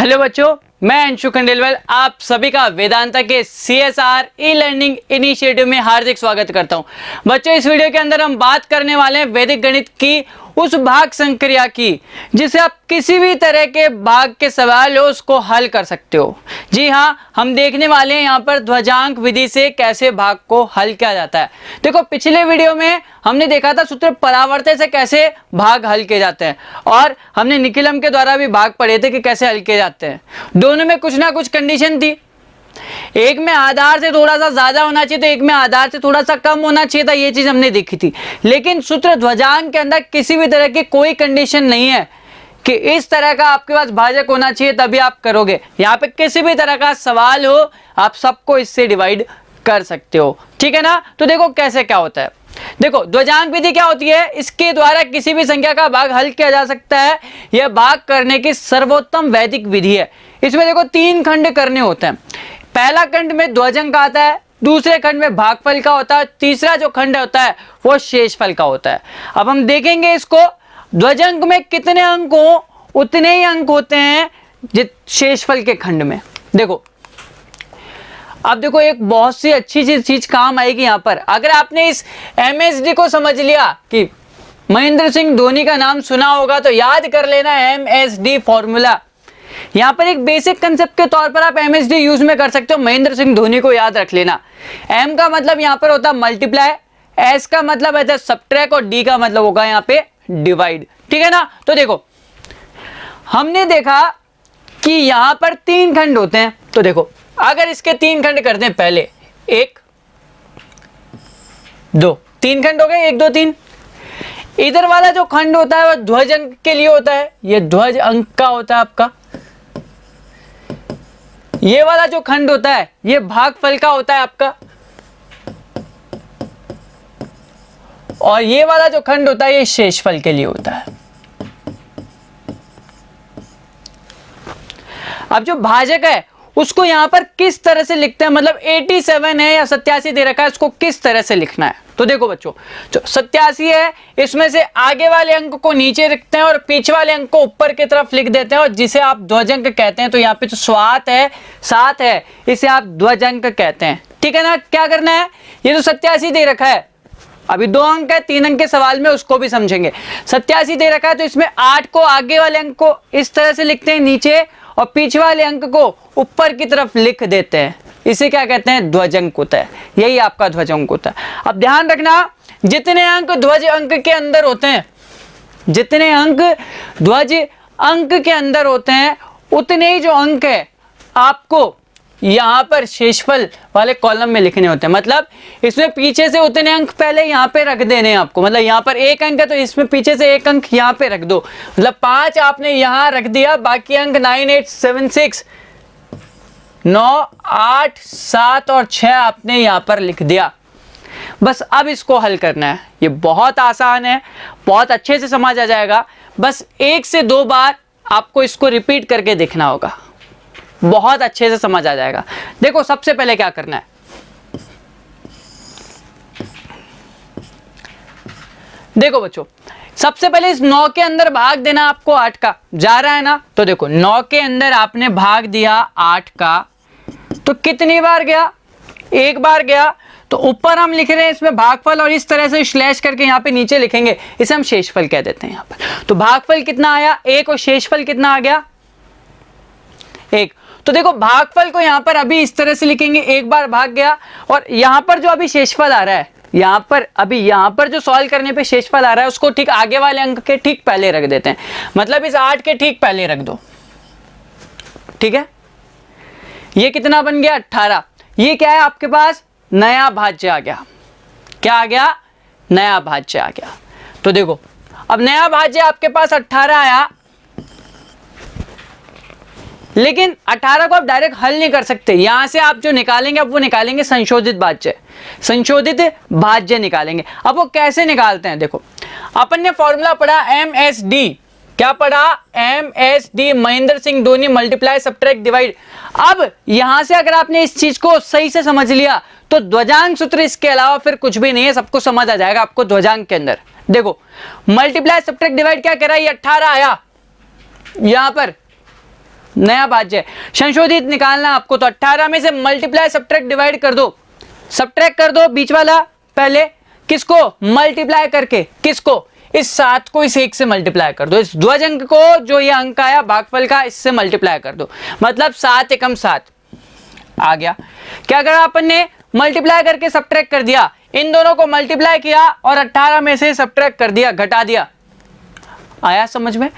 Hello बच्चों, मैं अंशु खंडेलवाल आप सभी का वेदांता के CSR ई लर्निंग इनिशिएटिव में हार्दिक स्वागत करता हूं। बच्चों, इस वीडियो के अंदर हम बात करने वाले हैं वैदिक गणित की उस भाग संक्रिया की जिसे आप किसी भी तरह के भाग के सवाल हो उसको हल कर सकते हो। जी हाँ, हम देखने वाले हैं यहाँ पर ध्वजांक विधि से कैसे भाग को हल किया जाता है। देखो, पिछले वीडियो में हमने देखा था सूत्र परावर्तन से कैसे भाग हल किए जाते हैं और हमने निखिलम के द्वारा भी भाग पढ़े थे कि कैसे हल किए जाते हैं। दोनों में कुछ ना कुछ कंडीशन थी, एक में आधार से थोड़ा सा ज्यादा होना चाहिए तो एक में आधार से थोड़ा सा कम होना चाहिए था, ये चीज हमने देखी थी। लेकिन सूत्र ध्वजांक के अंदर किसी भी तरह की कोई कंडीशन नहीं है कि इस तरह का आपके पास भाजक होना चाहिए तभी आप करोगे। यहाँ पे किसी भी तरह का सवाल हो आप सबको इससे डिवाइड कर सकते हो, ठीक है ना। तो देखो कैसे क्या होता है। देखो, ध्वजांक विधि क्या होती है, इसके द्वारा किसी भी संख्या का भाग हल किया जा सकता है। यह भाग करने की सर्वोत्तम वैदिक विधि है। इसमें देखो 3 खंड करने होते हैं। पहला खंड में ध्वजांक का आता है, दूसरे खंड में भागफल का होता है, तीसरा जो खंड होता है वो शेषफल का होता है। अब हम देखेंगे इसको, ध्वजांक में कितने अंक हो उतने ही अंक होते हैं शेषफल के खंड में। देखो, अब देखो एक बहुत सी अच्छी चीज काम आएगी यहाँ पर। अगर आपने इस MSD को समझ लिया कि महेंद्र सिंह धोनी का नाम सुना होगा तो याद कर लेना MSD फॉर्मूला। यहाँ पर एक बेसिक कंसेप्ट के तौर पर आप MSD यूज में कर सकते हो। महेंद्र सिंह धोनी को याद रख लेना। M का मतलब यहाँ पर होता है मल्टीप्लाई, S का मतलब है सबट्रैक्ट और D का मतलब होगा यहाँ पे डिवाइड, ठीक है ना। तो देखो, हमने देखा कि यहाँ पर 3 खंड होते हैं। तो देखो, अगर इसके 3 खंड करते हैं, पहले 1 2 3 खंड हो गए, 1 2 3। इधर वाला जो खंड होता है वह ध्वज अंक के लिए होता है, ये ध्वज अंक का होता है आपका। ये वाला जो खंड होता है ये भागफल का होता है आपका, और ये वाला जो खंड होता है ये शेषफल के लिए होता है। अब जो भाजक है उसको यहां पर किस तरह से लिखते हैं, मतलब 87 है या 87 दे रखा है, उसको किस तरह से लिखना है। तो देखो बच्चों, जो 87 है इसमें से आगे वाले अंक को नीचे रखते हैं और पीछे वाले अंक को ऊपर की तरफ लिख देते हैं और जिसे आप ध्वजांक कहते हैं। तो यहाँ पे जो 7 है इसे आप ध्वजांक कहते हैं, ठीक है ना। क्या करना है, ये जो 87 दे रखा है, अभी 2 अंक है, 3 अंक के सवाल में उसको भी समझेंगे। 87 दे रखा है तो इसमें 8 को आगे वाले अंक को इस तरह से लिखते हैं नीचे और पीछे वाले अंक को ऊपर की तरफ लिख देते हैं। इसे क्या कहते हैं, ध्वजांक होता है। यही आपका ध्वजांक होता है। अब ध्यान रखना, जितने अंक ध्वज अंक के अंदर होते हैं, जितने अंक ध्वज अंक के अंदर होते हैं उतने ही जो अंक है आपको यहां पर शेषफल वाले कॉलम में लिखने होते हैं। मतलब इसमें पीछे से उतने अंक पहले यहां पे रख देने हैं आपको। मतलब यहां पर 1 अंक है तो इसमें पीछे से 1 अंक यहां पे रख दो। मतलब 5 आपने यहां रख दिया, बाकी अंक 9 8 7 6 9 8 7 और 6 आपने यहां पर लिख दिया। बस अब इसको हल करना है। ये बहुत आसान है, बहुत अच्छे से समझ आ जाएगा। बस 1 से 2 बार आपको इसको रिपीट करके देखना होगा, बहुत अच्छे से समझ आ जाएगा। देखो, सबसे पहले क्या करना है, देखो बच्चों, सबसे पहले इस 9 के अंदर भाग देना आपको 8 का। जा रहा है ना। तो देखो, 9 के अंदर आपने भाग दिया 8 का, तो कितनी बार गया, 1 बार गया। तो ऊपर हम लिख रहे हैं इसमें भागफल और इस तरह से स्लैश करके यहाँ पे नीचे लिखेंगे, इसे हम शेषफल कह देते हैं यहाँ पर। तो भागफल कितना आया 1 और शेषफल कितना आ गया 1। तो देखो, भागफल को यहां पर अभी इस तरह से लिखेंगे, 1 बार भाग गया और यहां पर जो अभी शेषफल आ रहा है, यहां पर जो सॉल्व करने पे शेषफल आ रहा है उसको ठीक आगे वाले अंक के ठीक पहले रख देते हैं। मतलब इस 8 के ठीक पहले रख दो, ठीक है। ये कितना बन गया 18। ये क्या है आपके पास, नया भाज्य आ गया। क्या आ गया, नया भाज्य आ गया। तो देखो, अब नया भाज्य आपके पास 18 आया, लेकिन 18 को आप डायरेक्ट हल नहीं कर सकते। यहां से आप जो निकालेंगे अब वो निकालेंगे संशोधित भाज्य, संशोधित भाज्य निकालेंगे। अब वो कैसे निकालते हैं, देखो, अपन ने फॉर्मूला पढ़ा MSD। क्या पढ़ा, MSD, Mahendra Singh Dhoni multiply subtract divide. अब यहां से अगर आपने इस चीज को सही से समझ लिया तो ध्वजांक सूत्र इसके अलावा फिर कुछ भी नहीं है, सब कुछ समझ आ जाएगा आपको ध्वजांक के अंदर। देखो, मल्टीप्लाई सबट्रैक्ट डिवाइड क्या कह रहा है, ये 18 आया, यहां पर नया भाज्य संशोधित निकालना आपको, तो 18 में से मल्टीप्लाई सब्ट्रैक्ट डिवाइड कर दो, सब्ट्रैक्ट कर दो बीच वाला पहले, किसको मल्टीप्लाई करके, किसको, इस 7 को इस 1 से मल्टीप्लाई कर दो, इस ध्वज अंक को जो ये अंक आया भागफल का इससे मल्टीप्लाई कर दो, मतलब 7 एकम 7 आ गया। क्या करा अपन ने, मल्टीप्लाई करके सब्ट्रैक्ट कर दिया, इन दोनों को मल्टीप्लाई किया और 18 में से सब्ट्रैक्ट कर दिया, घटा दिया। आया समझ में?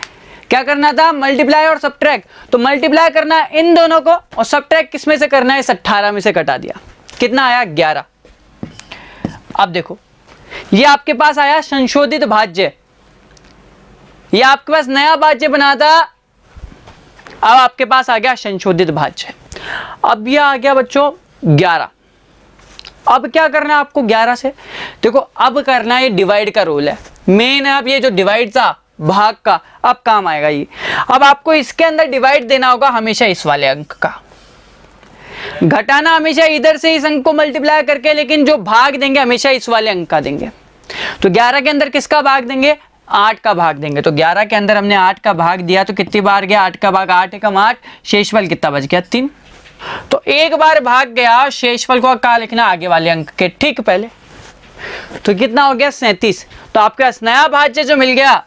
क्या करना था, मल्टीप्लाई और सब्ट्रैक्ट, तो मल्टीप्लाई करना इन दोनों को और सब्ट्रैक्ट किस में से करना है, इस 18 में से घटा दिया, कितना आया 11। अब देखो ये आपके पास आया संशोधित भाज्य, ये आपके पास नया भाज्य बना था, अब आपके पास आ गया संशोधित भाज्य। अब यह आ गया बच्चों 11। अब क्या करना है आपको 11 से, देखो अब करना है डिवाइड का रोल है मेन है। अब ये जो डिवाइड था भाग का अब काम आएगा ये। अब आपको इसके अंदर डिवाइड देना होगा हमेशा इस वाले अंक का, घटाना हमेशा इधर से इस अंक को मल्टीप्लाई करके, लेकिन जो भाग देंगे हमेशा इस वाले अंक का देंगे। तो 11 के अंदर किसका भाग देंगे, 8 का भाग देंगे। तो 11 के अंदर हमने 8 का भाग दिया, तो कितनी बार गया 8 का भाग, 8 एकम 8, शेषफल कितना बच गया 3। तो एक बार भाग गया, शेषफल को कहाँ लिखना, आगे वाले अंक के ठीक पहले, तो कितना हो गया 37। तो आपके पास नया भाज्य जो मिल गया,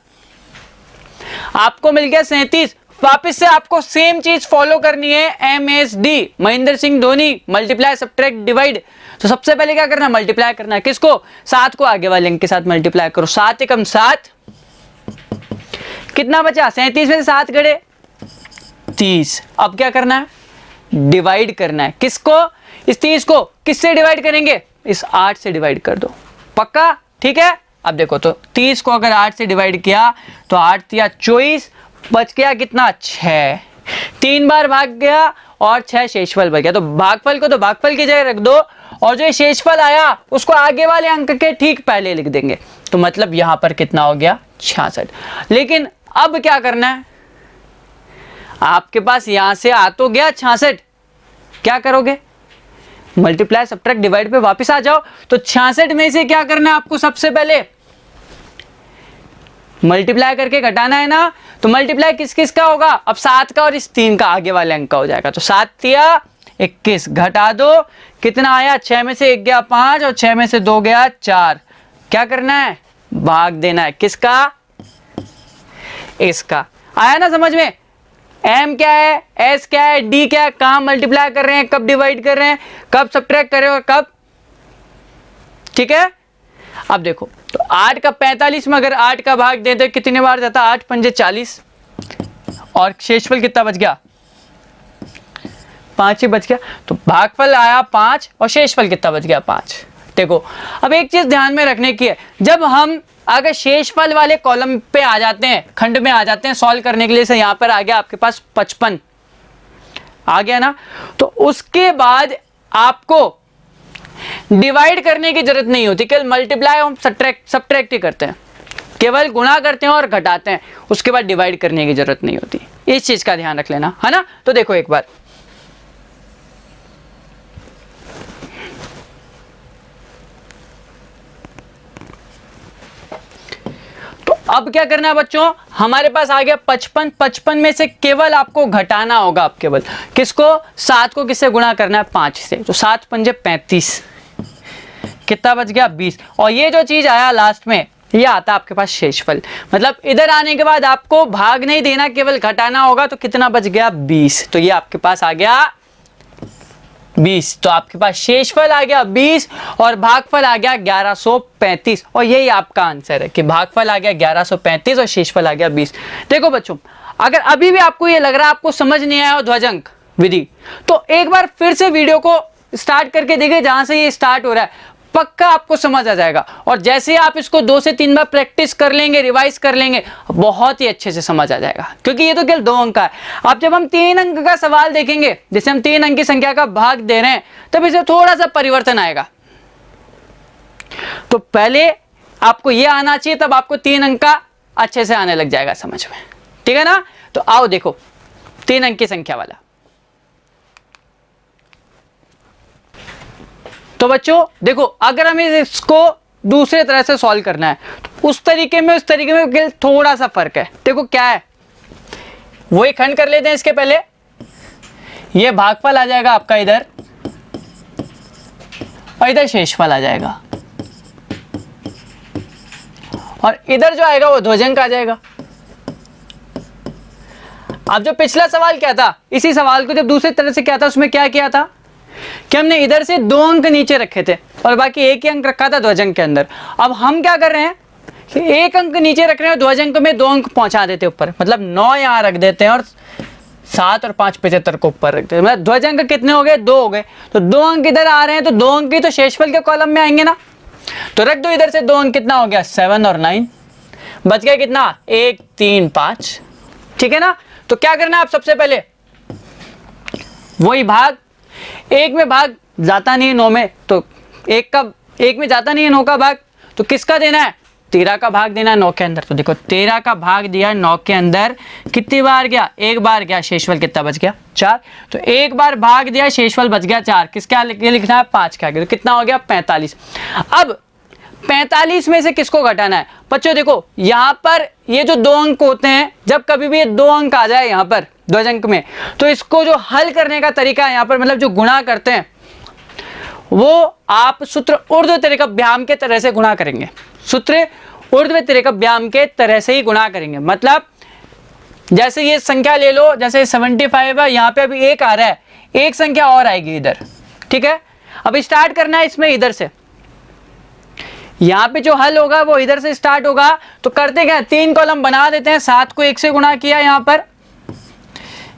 आपको मिल गया 37। वापिस से आपको सेम चीज फॉलो करनी है, MSD Mahendra Singh Dhoni, multiply subtract divide. तो सबसे पहले क्या करना है, मल्टीप्लाई करना है, किसको, 7 को आगे वाले अंक के साथ मल्टीप्लाई करो, 7 एकम 7, कितना बचा 37 में से 7 गड़े 30। अब क्या करना है, डिवाइड करना है, किसको, इस 30 को किससे डिवाइड करेंगे, इस 8 से डिवाइड कर दो, पक्का ठीक है। अब देखो तो 30 को अगर 8 से डिवाइड किया तो 8 तिया 24, बच गया कितना 6, 3 बार भाग गया और 6 शेषफल बच गया। तो भागफल को तो भागफल की जगह रख दो और जो शेषफल आया उसको आगे वाले अंक के ठीक पहले लिख देंगे। तो मतलब यहां पर कितना हो गया 66। लेकिन अब क्या करना है, आपके पास यहां से आ तो गया 66, क्या करोगे, मल्टीप्लाई सब्ट्रैक्ट डिवाइड पे वापस आ जाओ। तो 66 में से क्या करना है आपको, सबसे पहले मल्टीप्लाई करके घटाना है ना। तो मल्टीप्लाई किस किस का होगा, अब 7 का और इस 3 का आगे वाले अंक का हो जाएगा। तो 7 तिया 21, घटा दो, कितना आया, 6 में से 1 गया 5 और 6 में से 2 गया 4। क्या करना है, भाग देना है, किसका, इसका। आया ना समझ में, M क्या है, S क्या है, D क्या है, कहां मल्टीप्लाई कर रहे हैं, कब डिवाइड कर रहे हैं, कब सब्ट्रैक्ट कर रहे हो, कब, ठीक है। अब देखो तो 8 का 45 में अगर 8 का भाग दे तो कितने बार जाता, 8 पंजे 40 और शेषफल कितना बच गया 5 ही बच गया। तो भागफल आया 5 और शेषफल कितना बच गया 5। देखो अब एक चीज ध्यान में रखने की है, जब हम अगर शेषफल वाले कॉलम पे आ जाते हैं, खंड में आ जाते हैं सॉल्व करने के लिए, से यहां पर आ गया आपके पास 55 आ गया ना, तो उसके बाद आपको डिवाइड करने की जरूरत नहीं होती, केवल मल्टीप्लाई और सब्ट्रैक्ट ही करते हैं, केवल गुणा करते हैं और घटाते हैं, उसके बाद डिवाइड करने की जरूरत नहीं होती। इस चीज का ध्यान रख लेना है ना। तो देखो एक बार, तो अब क्या करना है बच्चों, हमारे पास आ गया 55, 55 में से केवल आपको घटाना होगा, आप केवल किसको, 7 को किससे गुणा करना है 5 से। तो 7 पंजे 35, कितना बच गया 20। और ये जो चीज आया लास्ट में, ये आता आपके पास शेषफल, मतलब इधर आने के बाद आपको भाग नहीं देना, केवल घटाना होगा। तो कितना बच गया 20, तो ये आपके पास आ गया 20। तो आपके पास शेषफल आ गया 20 और भागफल आ गया 1135। और यही आपका आंसर है कि भागफल आ गया 1135 और शेषफल आ गया 20। देखो बच्चों, अगर अभी भी आपको ये लग रहा है आपको समझ नहीं आया ध्वजांक विधि, तो एक बार फिर से वीडियो को स्टार्ट करके देखिए, जहां से ये स्टार्ट हो रहा है, पक्का आपको समझ आ जाएगा। और जैसे आप इसको 2 से 3 बार प्रैक्टिस कर लेंगे, रिवाइज कर लेंगे, बहुत ही अच्छे से समझ आ जाएगा, क्योंकि ये तो केवल 2 अंक का है। अब जब हम 3 अंक का सवाल देखेंगे, जैसे हम 3 अंक की संख्या का भाग दे रहे हैं, तब इसे थोड़ा सा परिवर्तन आएगा। तो पहले आपको ये आना चाहिए, तब आपको 3 अंक का अच्छे से आने लग जाएगा समझ में, ठीक है ना। तो आओ देखो 3 अंक की संख्या वाला। तो बच्चों देखो, अगर हमें इसको दूसरे तरह से सॉल्व करना है, तो उस तरीके में थोड़ा सा फर्क है। देखो क्या है, वो एक खंड कर लेते हैं इसके पहले, ये भागफल आ जाएगा आपका इधर, और इधर शेषफल आ जाएगा, और इधर जो आएगा वो ध्वजांक आ जाएगा। अब जो पिछला सवाल क्या था, इसी सवाल को जब दूसरी तरह से क्या था, उसमें क्या किया था कि हमने इधर से 2 अंक नीचे रखे थे और बाकी 1 ही अंक रखा था ध्वजांक के अंदर। अब हम क्या कर रहे हैं कि 1 अंक नीचे रख रहे हैं, ध्वजांक में 2 अंक पहुंचा देते ऊपर, मतलब 9 यहाँ रख देते हैं और 7 और 5 75 को ऊपर रखते हैं। मतलब ध्वजांक कितने हो गए, 2 हो गए। तो 2 अंक इधर आ रहे हैं, तो 2 अंक ही तो शेषफल के कॉलम में आएंगे ना, तो रख दो इधर से 2 अंक। कितना हो गया, 7 और 9, बच गया कितना, 1 3 5। ठीक है ना। तो क्या करना है आप, सबसे पहले वही भाग, 1 में भाग जाता नहीं है 9 में, तो 1 में जाता नहीं है 9 का भाग, तो किसका देना है, 13 का भाग देना है 9 के अंदर। तो देखो 13 का भाग दिया 9 के अंदर, कितनी बार गया, 1 बार गया, शेषफल कितना बच गया, 4। तो 1 बार भाग दिया, शेषफल बच गया 4, किसके आगे लिखना है, 5 के आगे, तो कितना हो गया 45। अब 45 में से किसको घटाना है बच्चों, देखो यहाँ पर ये जो 2 अंक होते हैं, जब कभी भी ये 2 अंक आ जाए यहाँ पर ध्वजांक में, तो इसको जो हल करने का तरीका है यहाँ पर, मतलब जो गुणा करते हैं, वो आप सूत्र ऊर्ध्व तिर्यक व्यायाम के तरह से गुणा करेंगे। सूत्र ऊर्ध्व तिर्यक व्यायाम के तरह से ही गुणा करेंगे। मतलब जैसे ये संख्या ले लो, जैसे 75 है, यहाँ पे अभी 1 आ रहा है, एक संख्या और आएगी इधर। ठीक है, अब स्टार्ट करना है इसमें इधर से, यहाँ पे जो हल होगा वो इधर से स्टार्ट होगा। तो करते क्या, 3 कॉलम बना देते हैं। 7 को 1 से गुणा किया, यहाँ पर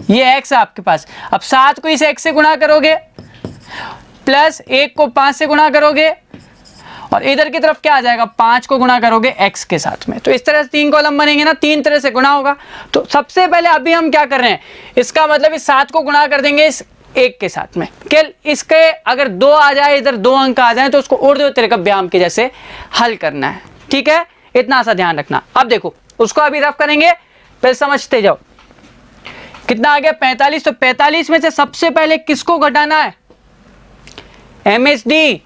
ये x है आपके पास। अब 7 को इस x से गुणा करोगे, प्लस 1 को 5 से गुणा करोगे, और इधर की तरफ क्या आ जाएगा, 5 को गुणा करोगे x के साथ में। तो इस तरह से 3 कॉलम बनेंगे ना, 3 तरह से गुणा होगा। तो सबसे पहले अभी हम क्या कर रहे हैं, इसका मतलब इस 7 को गुणा कर देंगे इस 1 के साथ में। इसके अगर 2 आ जाए, इधर 2 अंक आ जाए, तो उसको ऊर्ध्व तिर्यक व्यायाम के जैसे हल करना है। ठीक है, इतना सा ध्यान रखना। अब देखो उसको अभी रफ करेंगे, पहले समझते जाओ। कितना आ गया, 45। तो 45 में से सबसे पहले किसको घटाना है, MSD,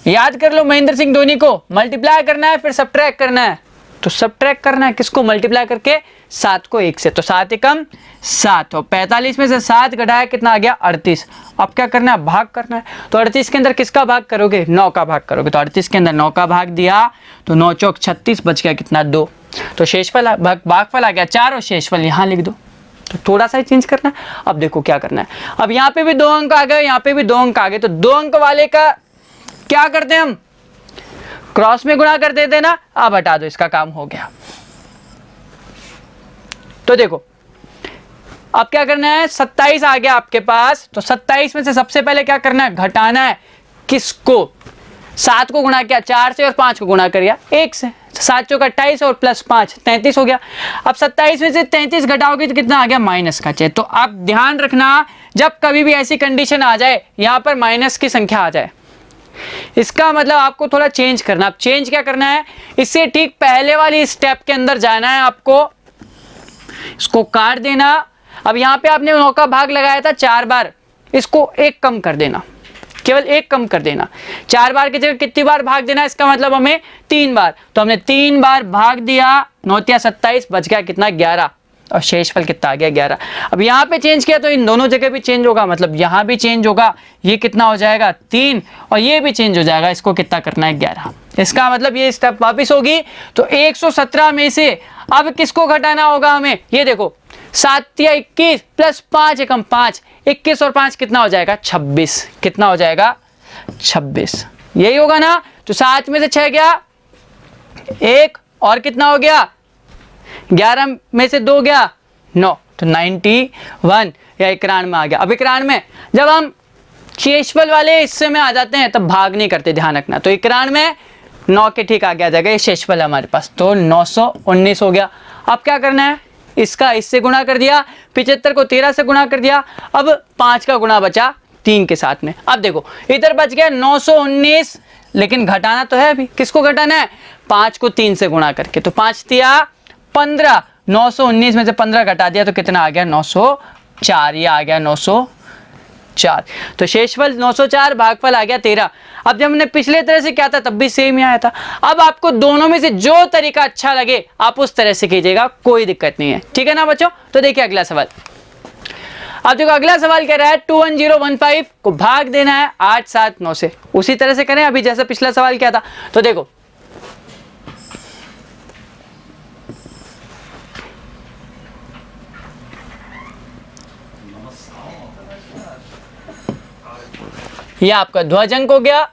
याद कर लो, महेंद्र सिंह धोनी को मल्टीप्लाई करना है, फिर सबट्रैक्ट करना है। तो सबट्रैक्ट करना है किसको, मल्टीप्लाई करके 7 को 1 से, तो 7 एकम 7। और 45 में से 7 घटाया, कितना आ गया, 38। अब क्या करना है, भाग करना है। तो 38 के अंदर किसका भाग करोगे, 9 का भाग करोगे। तो 38 के अंदर 9 का भाग दिया, तो 9 चौक 36, बच गया कितना, 2। तो शेषफल भागफल आ गया 4, और शेषफल यहाँ लिख दो। तो थोड़ा सा ही चेंज करना है। अब देखो क्या करना है, अब यहाँ पे भी 2 अंक आ गए, यहाँ पे भी 2 अंक आ गए। तो 2 अंक वाले का क्या करते हैं हम, क्रॉस में गुणा कर देते ना। अब हटा दो, इसका काम हो गया। तो देखो अब क्या करना है, 27 आ गया आपके पास। तो 27 में से सबसे पहले क्या करना है, घटाना है किसको, 7 को गुणा किया 4 से, और 5 को गुणा किया 1 से। 7 चौक 28 और प्लस 5 33 हो गया। अब 27 में से 33 घटाओगे तो कितना आ गया, माइनस का चाहिए। तो आप ध्यान रखना, जब कभी भी ऐसी कंडीशन आ जाए, यहां पर माइनस की संख्या आ जाए, इसका मतलब आपको थोड़ा चेंज करना। अब चेंज क्या करना है, इससे ठीक पहले वाली स्टेप के अंदर जाना है आपको, इसको काट देना। अब यहां पे आपने 9 का भाग लगाया था 4 बार, इसको 1 कम कर देना, केवल 1 कम कर देना। 4 बार की जगह कितनी बार भाग देना, इसका मतलब हमें 3 बार। तो हमने 3 बार भाग दिया, 9 या 27, बच गया कितना, 11, और शेषफल कितना आ गया, 11। अब यहाँ पे चेंज किया तो इन दोनों जगह भी चेंज होगा, मतलब यहाँ भी चेंज होगा, ये कितना हो जाएगा, 3, और ये भी चेंज हो जाएगा, इसको कितना करना है, 11। इसका मतलब ये स्टेप वापिस होगी। तो 117 में से अब किसको घटाना होगा हमें, ये देखो 7 या 21 प्लस 5 एकम 5, 21 और 5 कितना हो जाएगा, 26। कितना हो जाएगा, 26, यही होगा ना। तो 7 में से 6 गया, 1, और कितना हो गया, 11 में से 2 गया, 9, तो 91 या 91 आ गया। अब 91 में जब हम शेषफल वाले हिस्से में आ जाते हैं तब भाग नहीं करते, ध्यान रखना। तो 91 में 9 के ठीक आगे आ जाएगा, ये शेषफल है हमारे पास, तो 919 हो गया। अब क्या करना है, इसका इससे गुणा कर दिया, 75 को 13 से गुणा कर दिया। अब 5 का गुणा बचा 3 के साथ में। अब देखो इधर बच गया 919, लेकिन घटाना तो है अभी, किसको घटाना है, 5 को 3 से गुणा करके। तो 5 दिया 15, 919 में से 15 घटा दिया तो कितना आ गया, 904, ये आ गया 904। तो शेषफल 904, भागफल आ गया 13। अब जब हमने पिछले तरह से किया था तब भी सेम ही आया था। अब आपको दोनों में से जो तरीका अच्छा लगे आप उस तरह से कीजिएगा, कोई दिक्कत नहीं है, ठीक है ना बच्चों। तो देखिए अगला सवाल, अब देखो अगला सवाल कह रहा है 21015 को भाग देना है 8 7 9 से। उसी तरह से करें अभी जैसा पिछला सवाल किया था। तो देखो ये आपका ध्वजांक हो गया,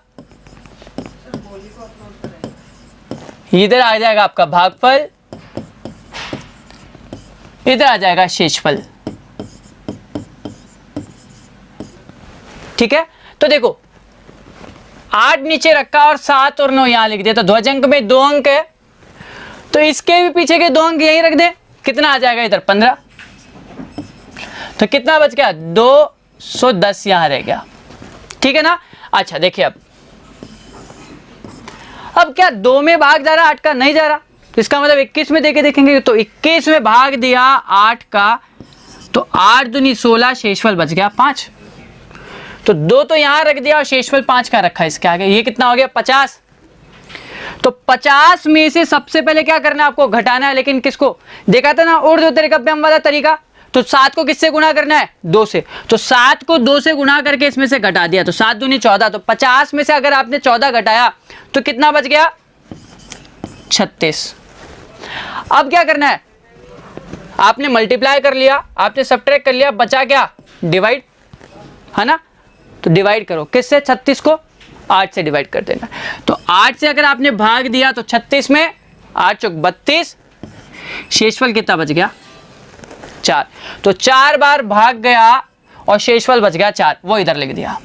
इधर आ जाएगा आपका भागफल, इधर आ जाएगा शेषफल। ठीक है, तो देखो 8 नीचे रखा और 7 और 9 यहां लिख दिया, तो ध्वजांक में 2 अंक है, तो इसके भी पीछे के 2 अंक यहीं रख दे। कितना आ जाएगा इधर 15, तो कितना बच गया 210 यहां रह गया। ठीक है ना। अच्छा देखिए अब क्या 2 में भाग जा रहा, 8 का नहीं जा रहा, तो इसका मतलब 21 में देके देखेंगे। तो 21 में भाग दिया 8 का, तो 8 दूनी 16, शेषफल बच गया 5। तो 2 तो यहां रख दिया और शेषफल 5 का रखा इसके आगे, ये कितना हो गया 50। तो 50 में से सबसे पहले क्या करना है आपको, घटाना है। लेकिन किसको, देखा था ना ऊर्ध्व त्रिकव्यम वाला तरीका, तो 7 को किससे गुणा करना है 2 से, तो 7 को 2 से गुणा करके इसमें से घटा दिया, तो 7 दूनी 14। तो 50 में से अगर आपने 14 घटाया तो कितना बच गया 36। अब क्या करना है, आपने मल्टीप्लाई कर लिया, आपने सब्ट्रैक्ट कर लिया, बचा क्या डिवाइड, है ना। तो डिवाइड करो किससे, 36 को 8 से डिवाइड कर देना। तो 8 से अगर आपने भाग दिया तो 36 में 8 चौक 32, शेषफल कितना बच गया 4। तो 4 बार भाग गया और शेषफल बच गया 4, वो इधर लिख दिया।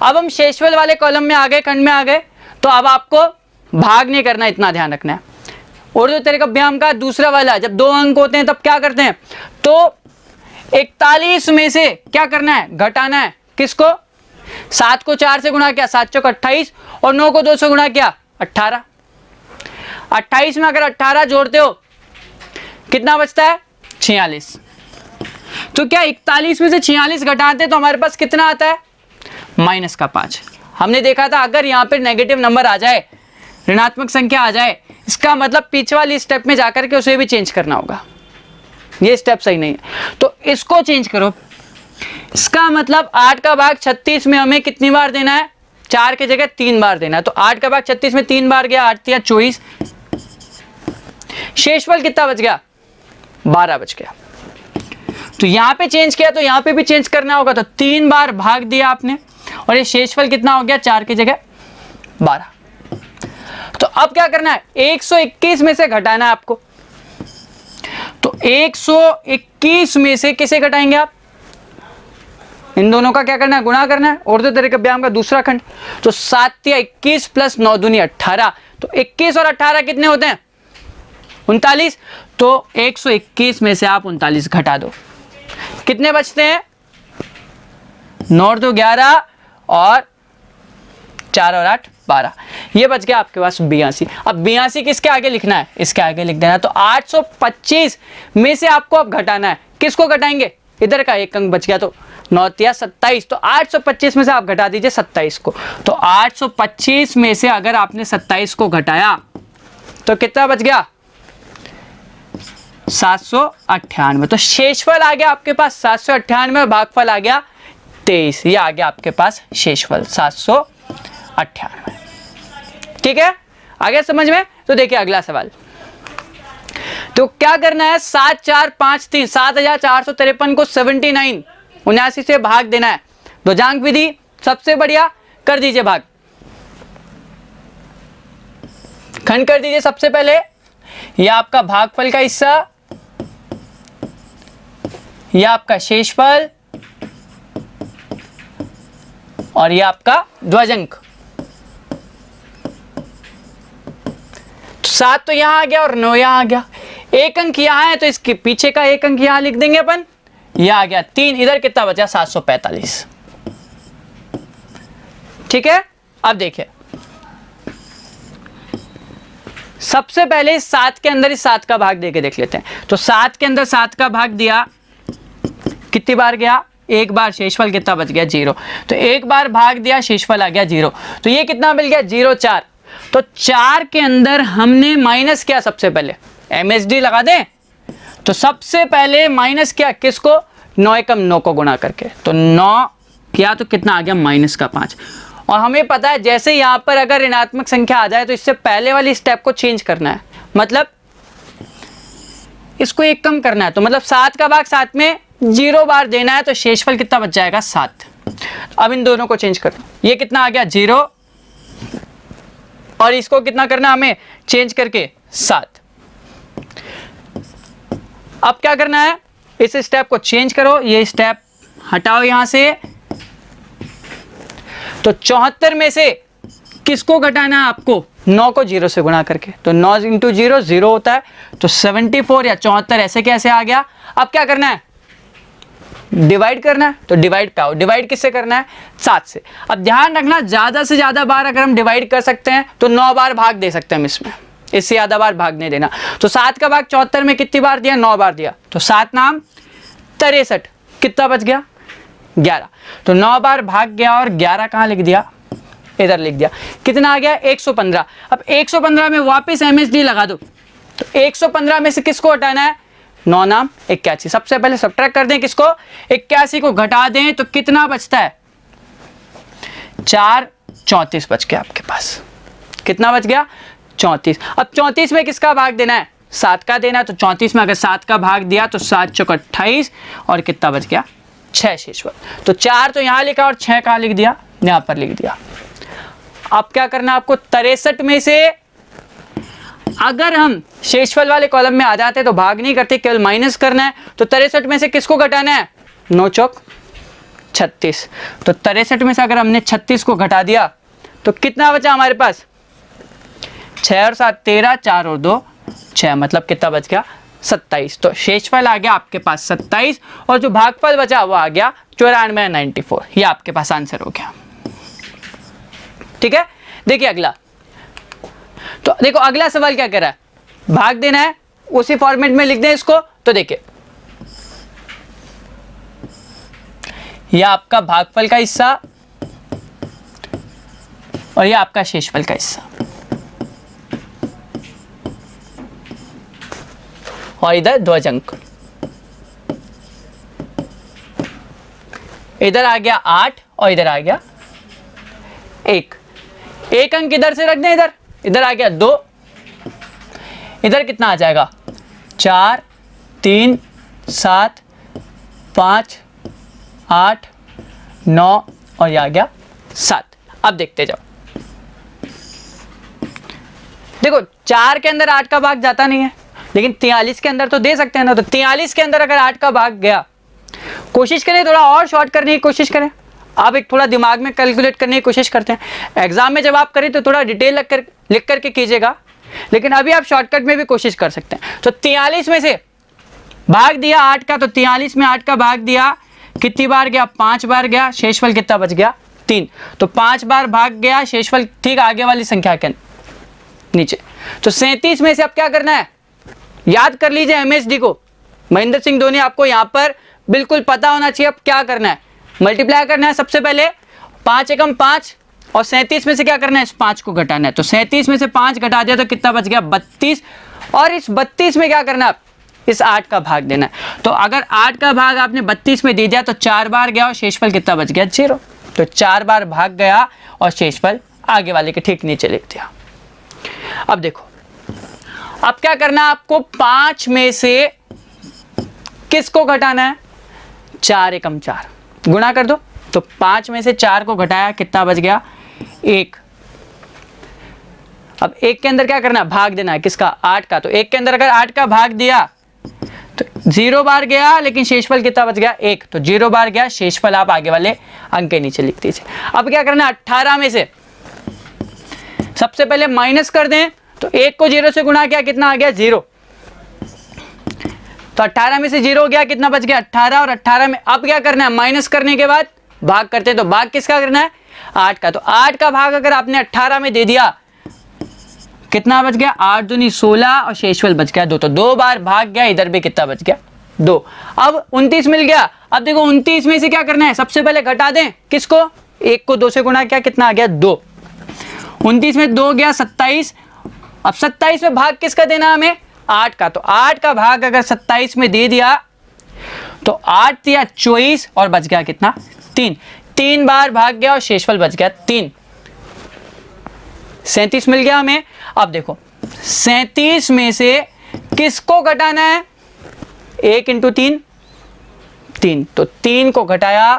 अब हम शेषफल वाले कॉलम में आ गए, खंड में आ गए, तो अब आपको भाग नहीं करना, इतना ध्यान रखना है। ऊर्ध्व त्रिकव्याम का दूसरा वाला, जब 2 अंक होते हैं तब क्या करते हैं, तो 41 में से क्या करना है, घटाना है। किसको, 7 को 4 से गुणा किया, 7 चौक 28, और 9 को 2 से गुणा किया 18। 28 में अगर 18 जोड़ते हो कितना बचता है 46। तो क्या 41 में से 46 घटाते तो हमारे पास कितना आता है -5। हमने देखा था अगर यहां पर नेगेटिव नंबर आ जाए, ऋणात्मक संख्या आ जाए, इसका मतलब पीछे वाली स्टेप में जाकर के उसे भी चेंज करना होगा, ये स्टेप सही नहीं है, तो इसको चेंज करो। इसका मतलब 8 का भाग 36 में हमें कितनी बार देना है, 4 की जगह 3 बार देना है। तो 8 का भाग 36 में 3 बार गया, 8 या 24, शेषफल कितना बच गया 12 बच गया। तो यहां पे चेंज किया तो यहां पे भी चेंज करना होगा, तो 3 बार भाग दिया आपने, और ये शेषफल कितना हो गया 4 की जगह 12। तो अब क्या करना है, 121 में से घटाना है आपको। तो 121 में से किसे घटाएंगे आप, इन दोनों का क्या करना है, गुणा करना है, ऊर्ध्व त्रिकव्याम का दूसरा खंड। तो 7 या 21 प्लस 9 दूनी 18, तो 21 और 18 कितने होते हैं 39। तो 121 में से आप 39 घटा दो, कितने बचते हैं 9 तो 11 और 4 और 8 12, ये बच गया आपके पास 82। अब 82 किसके आगे लिखना है, इसके आगे लिख देना। तो 825 में से आपको अब घटाना है, किसको घटाएंगे, इधर का एक अंक बच गया, तो 9 या 27, तो 825 में से आप घटा दीजिए 27 को। तो 825 में से अगर आपने 27 को घटाया तो कितना बच गया 798। तो शेषफल आ गया आपके पास 798, भागफल आ गया 23, ये आ गया आपके पास शेषफल 798। ठीक है, आ गया समझ में। तो देखिए अगला सवाल, तो क्या करना है, 7453 7453 को 79 से भाग देना है। ध्वजांक विधि सबसे बढ़िया, कर दीजिए भाग, खंड कर दीजिए सबसे पहले, यह आपका भागफल का हिस्सा, यह आपका शेषफल, और यह आपका ध्वजांक। 7 तो यहां आ गया और 9 यहां आ गया, एक अंक यहां है तो इसके पीछे का एक अंक यहां लिख देंगे अपन, यह आ गया 3, इधर कितना बचा 745। ठीक है, अब देखिए सबसे पहले 7 के अंदर इस 7 का भाग देके देख लेते हैं। तो 7 के अंदर 7 का भाग दिया, कितनी बार गया, एक बार, शेषफल कितना बच गया 0, तो एक बार भाग दिया, शेषफल आ गया 0, तो ये कितना मिल गया 0 4। तो 4 के अंदर हमने माइनस किया, सबसे पहले MSD लगा दें, तो सबसे पहले माइनस किया किसको, 9 एकम 9 को गुणा करके, तो 9 किया तो कितना आ गया -5। और हमें पता है जैसे यहाँ पर अगर ऋणात्मक संख्या आ जाए तो इससे पहले वाली स्टेप को चेंज करना है, मतलब इसको एक कम करना है। तो मतलब 7 का भाग 7 में 0 बार देना है, तो शेषफल कितना बच जाएगा 7। अब इन दोनों को चेंज करना, ये कितना आ गया 0 और इसको कितना करना हमें चेंज करके 7। अब क्या करना है, इस स्टेप को चेंज करो, ये स्टेप हटाओ यहां से। तो 74 में से किसको घटाना है आपको, 9 को 0 से गुणा करके। तो 9 इंटू 0 0 होता है, तो 74 या 74 ऐसे कैसे आ गया। अब क्या करना है, डिवाइड करना है। तो डिवाइड पे आओ, डिवाइड किससे करना है 7 से। अब ध्यान रखना ज्यादा से ज्यादा बार अगर हम डिवाइड कर सकते हैं तो 9 बार भाग दे सकते हैं हम इसमें, इससे ज्यादा बार भाग नहीं देना। तो 7 का भाग 74 में कितनी बार दिया, 9 बार दिया। तो 7 नाम 63, कितना बच गया 11। तो 9 बार भाग गया और 11 कहाँ लिख दिया, इधर लिख दिया। कितना आ गया 115। अब 115 में वापस MSD लगा दो। तो 115 में से किसको हटाना है, 9 नाम 81। सबसे पहले सब्ट्रैक्ट कर दें किसको, 81 को घटा दें तो कितना बचता है 4 34 बच गया आपके पास। कितना बच गया 34। अब 34 में किसका भाग देना है, 7 का देना है। तो 34 में अगर 7 का भाग दिया तो 7 चौक 28 और कितना बच गया 6 शेषफल। तो 4 तो यहां लिखा और 6 कहां लिख दिया, यहां पर लिख दिया। अब क्या करना है आपको, 63 में से अगर हम शेषफल वाले कॉलम में आ जाते तो भाग नहीं करते, केवल माइनस करना है। तो 63 में से किसको घटाना है, 9 चौक 36। तो 63 में से अगर हमने 36 को घटा दिया तो कितना बचा हमारे पास, 6 और 7 13, 4 और 2 6, मतलब कितना बच गया 27। तो शेषफल आ गया आपके पास 27 और जो भागफल बचा वो आ गया 94 94। ये आपके पास आंसर हो गया। ठीक है, देखिए अगला। तो देखो अगला सवाल क्या कह रहा है, भाग देना है, उसी फॉर्मेट में लिख दें इसको। तो देखिए यह आपका भागफल का हिस्सा और यह आपका शेषफल का हिस्सा, और इधर ध्वज अंक। इधर आ गया 8 और इधर आ गया 1। एक अंक इधर से रख दें, इधर इधर आ गया 2। इधर कितना आ जाएगा 4 3 7 5 8 9 और ये आ गया 7। अब देखते जाओ, देखो 4 के अंदर 8 का भाग जाता नहीं है, लेकिन 43 के अंदर तो दे सकते हैं ना। तो 43 के अंदर अगर 8 का भाग गया, कोशिश करें थोड़ा और शॉर्ट करने की कोशिश करें। आप एक थोड़ा दिमाग में कैलकुलेट करने की कोशिश करते हैं। एग्जाम में जब आप करें तो थोड़ा डिटेल लिख करके कीजिएगा, लेकिन अभी आप शॉर्टकट में भी कोशिश कर सकते हैं। तो 43 में से भाग दिया 8 का, तो 43 में 8 का भाग दिया, कितनी बार गया 5 बार गया, शेषफल कितना बच गया 3। तो 5 बार भाग गया, शेषफल ठीक आगे वाली संख्या के नीचे। तो 37 में से अब क्या करना है, याद कर लीजिए MSD को, महेंद्र सिंह धोनी, आपको यहां पर बिल्कुल पता होना चाहिए। अब क्या करना है, मल्टीप्लाई करना है सबसे पहले, 5 एकम 5 और 37 में से क्या करना है, इस 5 को घटाना है। तो 37 में से 5 घटा दिया तो कितना बच गया 32, और इस 32 में क्या करना है, इस 8 का भाग देना है। तो अगर 8 का भाग आपने 32 में दे दिया तो 4 बार गया और शेषफल कितना बच गया 0। तो 4 बार भाग गया और शेषफल आगे वाले के ठीक नीचे लिख दिया। अब देखो, अब क्या करना है आपको, 5 में से किसको घटाना है, 4 एकम 4 गुणा कर दो। तो 5 में से 4 को घटाया, कितना बच गया 1। अब 1 के अंदर क्या करना है, भाग देना है किसका, 8 का। तो 1 के अंदर अगर 8 का भाग दिया तो 0 बार गया, लेकिन शेषफल कितना बच गया 1। तो 0 बार गया, शेषफल आप आगे वाले अंक के नीचे लिख दीजिए। अब क्या करना है, 18 में से सबसे पहले माइनस कर दें। तो 1 को 0 से गुणा किया, कितना आ गया 0। तो 18 में से 0 हो गया, कितना बच गया 18। और 18 में अब क्या करना है, माइनस करने के बाद भाग करते हैं। तो भाग किसका करना है, 8 का। तो 8 का भाग अगर आपने 18 में दे दिया, कितना बच गया 8 दूनी 16 और शेषफल बच गया 2। तो 2 बार भाग गया, इधर भी कितना बच गया 2। अब 29 मिल गया। अब देखो 29 में से क्या करना है, सबसे पहले घटा दें किसको, 1 को 2 से गुणा किया, कितना आ गया 2। 29 में 2 गया 27। अब 27 में भाग किसका देना हमें, 8 का। तो 8 का भाग अगर 27 में दे दिया तो 8 या 24 और बच गया कितना 3, 3 बार भाग गया और शेषफल बच गया 3, 37 मिल गया हमें। अब देखो 37 में से किसको घटाना है, 1 इंटू 3 3, तो 3 को घटाया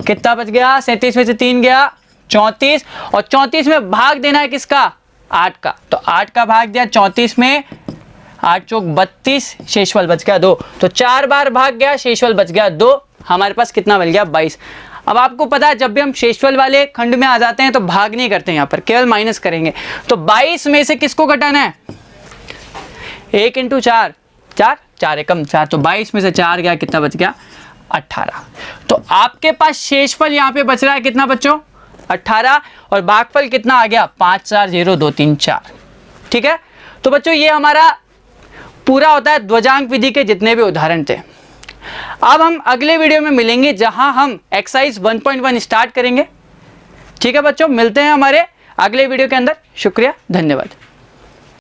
कितना बच गया, 37 में से 3 गया 34, और 34 में भाग देना है किसका 8 का, तो 8 का भाग दिया 34 में, 8 चौक 32, शेषफल बच गया 2, तो 4 बार भाग गया, शेषफल बच गया 2, हमारे पास कितना मिल गया 22। अब आपको पता है जब भी हम शेषफल वाले खंड में आ जाते हैं तो भाग नहीं करते, यहाँ पर केवल माइनस करेंगे। तो 22 में से किसको घटाना है, 1 इंटू 4 4, 4 एकम 4, तो 22 में से 4 गया, कितना बच गया 18। तो आपके पास शेषफल यहाँ पे बच रहा है कितना बच्चों 18, और भागफल कितना आ गया 5 4 0 2 3 4। ठीक है, तो बच्चों ये हमारा पूरा होता है ध्वजांक विधि के जितने भी उदाहरण थे। अब हम अगले वीडियो में मिलेंगे जहां हम एक्सरसाइज 1.1 स्टार्ट करेंगे। ठीक है बच्चों, मिलते हैं हमारे अगले वीडियो के अंदर। शुक्रिया, धन्यवाद।